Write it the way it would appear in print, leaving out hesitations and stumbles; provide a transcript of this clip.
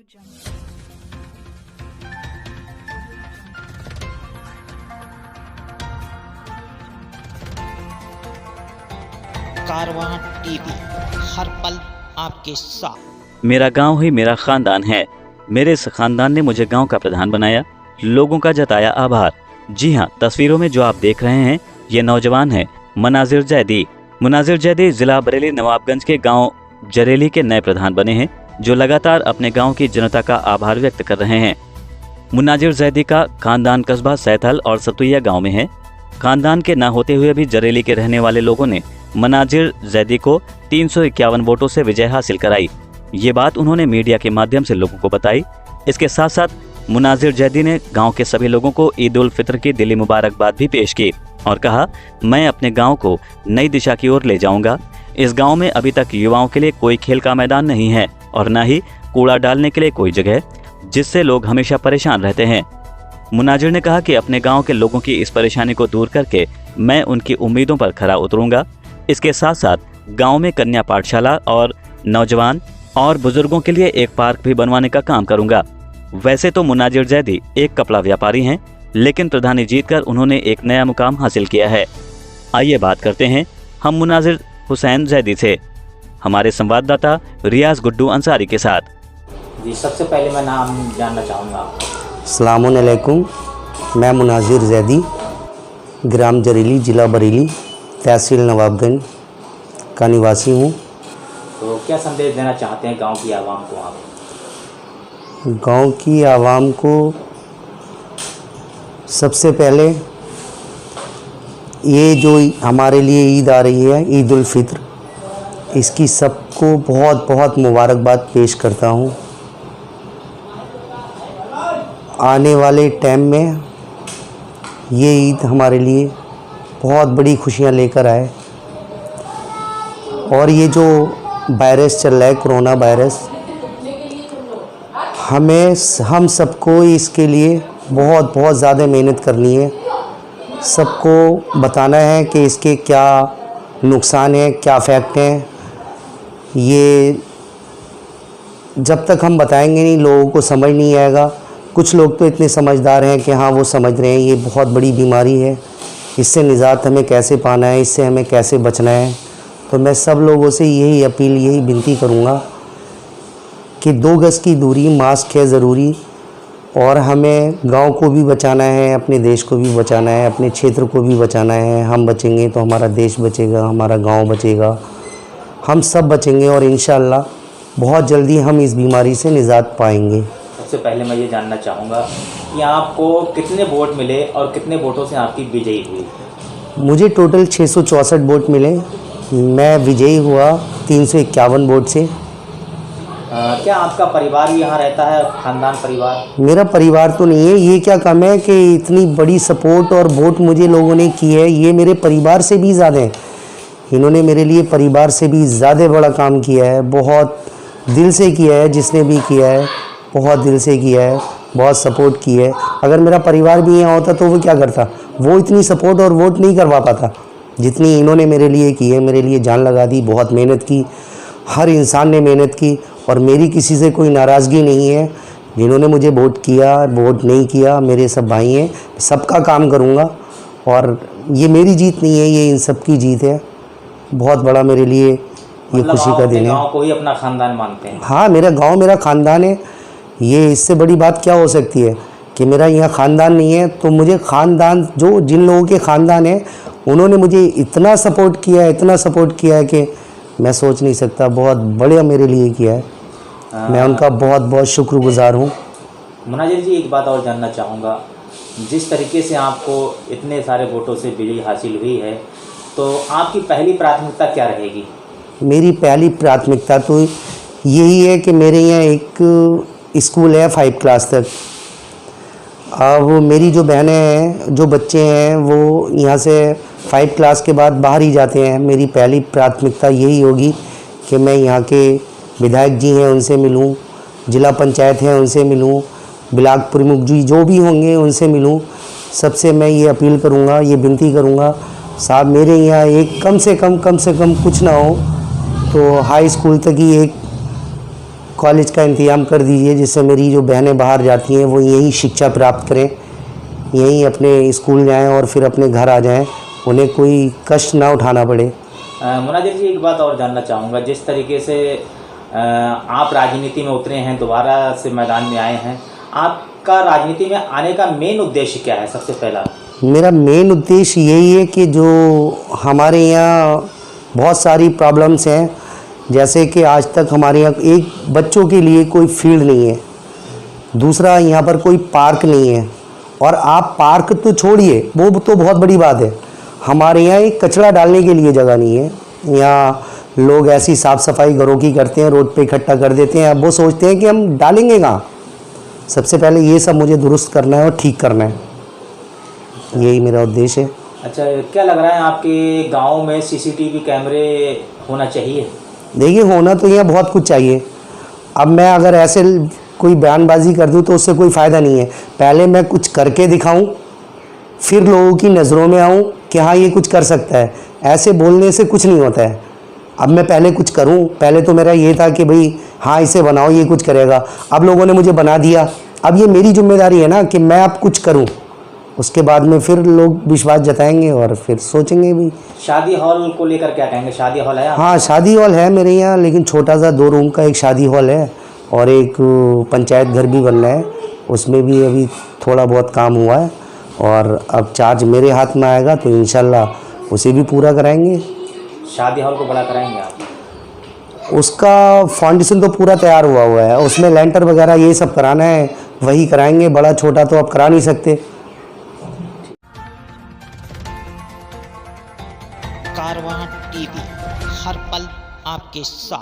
कारवां TV, हर पल आपके साथ। मेरा गांव ही मेरा खानदान है। मेरे इस खानदान ने मुझे गांव का प्रधान बनाया, लोगों का जताया आभार। जी हाँ, तस्वीरों में जो आप देख रहे हैं ये नौजवान है मुनाजिर जैदी। मुनाजिर जैदी जिला बरेली नवाबगंज के गांव जरेली के नए प्रधान बने हैं, जो लगातार अपने गांव की जनता का आभार व्यक्त कर रहे हैं। मुनाजिर जैदी का खानदान कस्बा सैथल और सतुइया गांव में है। खानदान के न होते हुए भी जरेली के रहने वाले लोगों ने मुनाजिर जैदी को 351 वोटों से विजय हासिल कराई। ये बात उन्होंने मीडिया के माध्यम से लोगों को बताई। इसके साथ साथ मुनाजिर जैदी ने गांव के सभी लोगों को ईद उल फित्र की दिली मुबारकबाद भी पेश की और कहा, मैं अपने गांव को नई दिशा की ओर ले जाऊंगा। इस गांव में अभी तक युवाओं के लिए कोई खेल का मैदान नहीं है और न ही कूड़ा डालने के लिए कोई जगह, जिससे लोग हमेशा परेशान रहते हैं। मुनाजिर ने कहा कि अपने गांव के लोगों की इस परेशानी को दूर करके मैं उनकी उम्मीदों पर खरा उतरूंगा। इसके साथ साथ गांव में कन्या पाठशाला और नौजवान और बुजुर्गों के लिए एक पार्क भी बनवाने का काम करूंगा। वैसे तो मुनाजिर जैदी एक कपड़ा व्यापारी हैं, लेकिन प्रधानी जीतकर उन्होंने एक नया मुकाम हासिल किया है। आइए बात करते हैं हम मुनाजिर हुसैन जैदी से, हमारे संवाददाता रियाज गुड्डू अंसारी के साथ। जी, सबसे पहले मैं नाम जानना चाहूँगा। अस्सलामुअलैकुम, मैं मुनाजिर जैदी, ग्राम जरेली, जिला बरेली, तहसील नवाबगंज का निवासी हूँ। तो क्या संदेश देना चाहते हैं गांव की आवाम को आप? गांव की आवाम को सबसे पहले ये जो हमारे लिए ईद आ रही है, ईद उल फित्र, इसकी सबको बहुत बहुत मुबारकबाद पेश करता हूँ। आने वाले टाइम में ये ईद हमारे लिए बहुत बड़ी खुशियाँ लेकर आए और ये जो वायरस चल रहा है, कोरोना वायरस, हम सबको इसके लिए बहुत बहुत ज़्यादा मेहनत करनी है। सबको बताना है कि इसके क्या नुकसान है, क्या फैक्ट हैं। ये जब तक हम बताएंगे नहीं, लोगों को समझ नहीं आएगा। कुछ लोग तो इतने समझदार हैं कि हाँ, वो समझ रहे हैं ये बहुत बड़ी बीमारी है, इससे निजात हमें कैसे पाना है, इससे हमें कैसे बचना है। तो मैं सब लोगों से यही अपील, यही विनती करूँगा कि 2 गज़ की दूरी, मास्क है ज़रूरी, और हमें गांव को भी बचाना है, अपने देश को भी बचाना है, अपने क्षेत्र को भी बचाना है। हम बचेंगे तो हमारा देश बचेगा, हमारा गांव बचेगा, हम सब बचेंगे और इंशाअल्लाह बहुत जल्दी हम इस बीमारी से निजात पाएंगे। सबसे पहले मैं ये जानना चाहूँगा कि आपको कितने वोट मिले और कितने वोटों से आपकी विजयी हुई? मुझे टोटल 664 वोट मिले। मैं विजयी हुआ 351 वोट से। क्या आपका परिवार भी यहाँ रहता है, खानदान परिवार? मेरा परिवार तो नहीं है। ये क्या कम है कि इतनी बड़ी सपोर्ट और वोट मुझे लोगों ने की है, ये मेरे परिवार से भी ज़्यादा है। इन्होंने मेरे लिए परिवार से भी ज़्यादा बड़ा काम किया है, बहुत दिल से किया है। जिसने भी किया है बहुत दिल से किया है, बहुत सपोर्ट की है। अगर मेरा परिवार भी यहाँ होता तो वो क्या करता, वो इतनी सपोर्ट और वोट नहीं करवा पाता जितनी इन्होंने मेरे लिए की है। मेरे लिए जान लगा दी, बहुत मेहनत की, हर इंसान ने मेहनत की और मेरी किसी से कोई नाराज़गी नहीं है। जिन्होंने मुझे वोट किया, वोट नहीं किया, मेरे सब भाई हैं, सबका काम करूँगा। और ये मेरी जीत नहीं है, ये इन सब की जीत है। बहुत बड़ा मेरे लिए ये खुशी का दिन है। गाँव को ही अपना खानदान मानते हैं? हाँ, मेरा गाँव मेरा ख़ानदान है। ये इससे बड़ी बात क्या हो सकती है कि मेरा यहाँ ख़ानदान नहीं है, तो मुझे ख़ानदान, जो जिन लोगों के ख़ानदान है, उन्होंने मुझे इतना सपोर्ट किया है, इतना सपोर्ट किया है कि मैं सोच नहीं सकता। बहुत बढ़िया मेरे लिए किया है। मैं उनका बहुत बहुत शुक्रगुजार हूँ। मुनाजिर जी, एक बात और जानना चाहूँगा, जिस तरीके से आपको इतने सारे वोटों से विजयी हासिल हुई है, तो आपकी पहली प्राथमिकता क्या रहेगी? मेरी पहली प्राथमिकता तो यही है कि मेरे यहाँ एक स्कूल है 5 क्लास तक। अब मेरी जो बहनें हैं, जो बच्चे हैं, वो यहाँ से 5 क्लास के बाद बाहर ही जाते हैं। मेरी पहली प्राथमिकता यही होगी कि मैं यहाँ के विधायक जी हैं उनसे मिलूँ, जिला पंचायत हैं उनसे मिलूँ, ब्लॉक प्रमुख जी जो भी होंगे उनसे मिलूँ। सबसे मैं ये अपील करूँगा, ये विनती करूँगा, साहब मेरे यहाँ एक कम से कम कुछ ना हो तो हाई स्कूल तक ही एक कॉलेज का इंतज़ाम कर दीजिए, जिससे मेरी जो बहनें बाहर जाती हैं वो यहीं शिक्षा प्राप्त करें, यहीं अपने स्कूल जाएं और फिर अपने घर आ जाएं, उन्हें कोई कष्ट ना उठाना पड़े। मुनाजिर जी, एक बात और जानना चाहूँगा, जिस तरीके से आप राजनीति में उतरे हैं, दोबारा से मैदान में आए हैं, आपका राजनीति में आने का मेन उद्देश्य क्या है? सबसे पहला मेरा मेन उद्देश्य यही है कि जो हमारे यहाँ बहुत सारी प्रॉब्लम्स हैं, जैसे कि आज तक हमारे यहाँ एक बच्चों के लिए कोई फील्ड नहीं है, दूसरा यहाँ पर कोई पार्क नहीं है, और आप पार्क तो छोड़िए, वो तो बहुत बड़ी बात है, हमारे यहाँ एक कचरा डालने के लिए जगह नहीं है। यहाँ लोग ऐसी साफ़ सफाई घरों की करते हैं, रोड पे इकट्ठा कर देते हैं, अब वो सोचते हैं कि हम डालेंगे कहाँ। सबसे पहले ये सब मुझे दुरुस्त करना है और ठीक करना है, यही मेरा उद्देश्य है। अच्छा, क्या लग रहा है आपके गांव में सीसीटीवी कैमरे होना चाहिए? देखिए, होना तो यहाँ बहुत कुछ चाहिए। अब मैं अगर ऐसे कोई बयानबाजी कर दूँ तो उससे कोई फ़ायदा नहीं है। पहले मैं कुछ करके दिखाऊं, फिर लोगों की नज़रों में आऊं कि हाँ ये कुछ कर सकता है। ऐसे बोलने से कुछ नहीं होता है। अब मैं पहले कुछ करूं, पहले तो मेरा ये था कि भाई हाँ इसे बनाओ, ये कुछ करेगा। अब लोगों ने मुझे बना दिया, अब ये मेरी जिम्मेदारी है ना कि मैं अब कुछ करूं। उसके बाद में फिर लोग विश्वास जताएंगे और फिर सोचेंगे भी। शादी हॉल को लेकर क्या कहेंगे? शादी हॉल है? हाँ, शादी हॉल है मेरे यहाँ, लेकिन छोटा सा 2 रूम का एक शादी हॉल है और एक पंचायत घर भी बन रहा है, उसमें भी अभी थोड़ा बहुत काम हुआ है और अब चार्ज मेरे हाथ में आएगा तो इंशाल्लाह उसे भी पूरा कराएंगे। शादी हॉल को बड़ा कराएंगे आप? उसका फाउंडेशन तो पूरा तैयार हुआ है, उसमें लेंटर वगैरह ये सब कराना है, वही कराएंगे। बड़ा छोटा तो अब करा नहीं सकते। कारवां टीवी, हर पल आपके साथ।